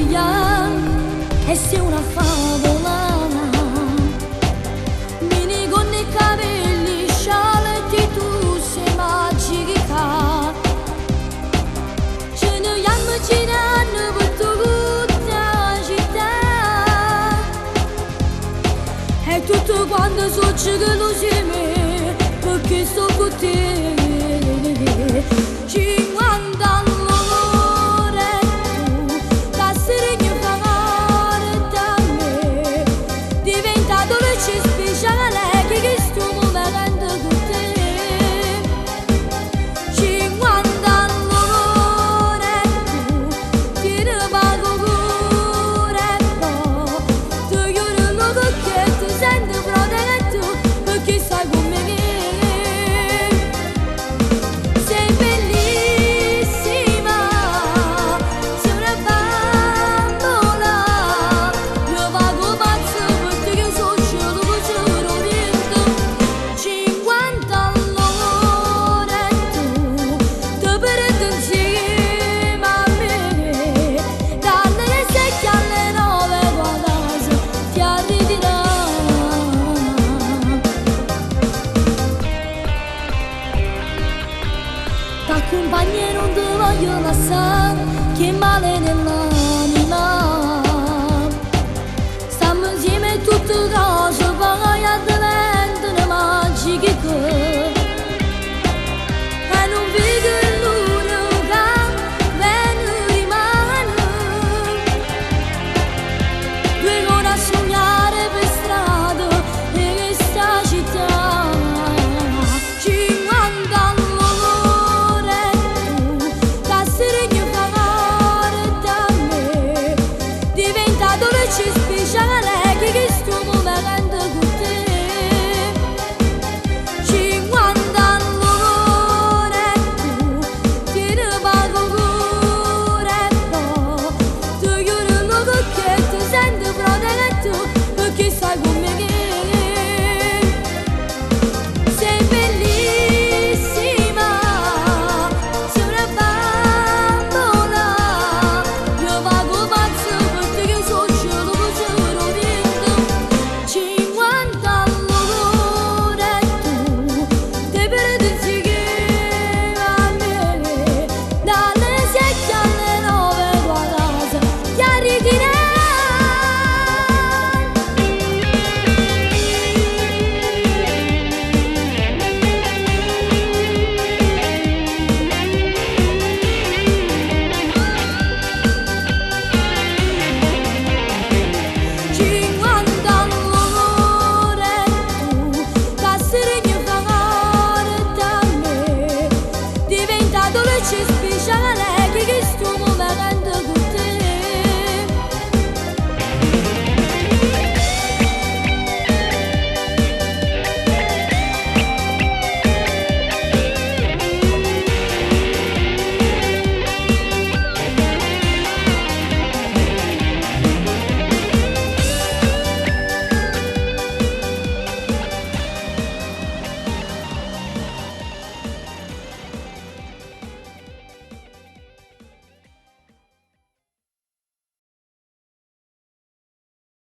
sveglia e sei una favola. Mini con i capelli scialati, tu sei magica. Ce ne andiamo girando per tutta la città e tutto quanto succede lo me perché sto con te. 50 all'ore tu da sereno favore da me diventa dolce speciale che sto momento con te. 50 all'ore tu ti ne pago pure po', tu chiudi l'occhio che ti senti protetto perché stai con me. T'accompagno e non ti voglio lasciare, che male nella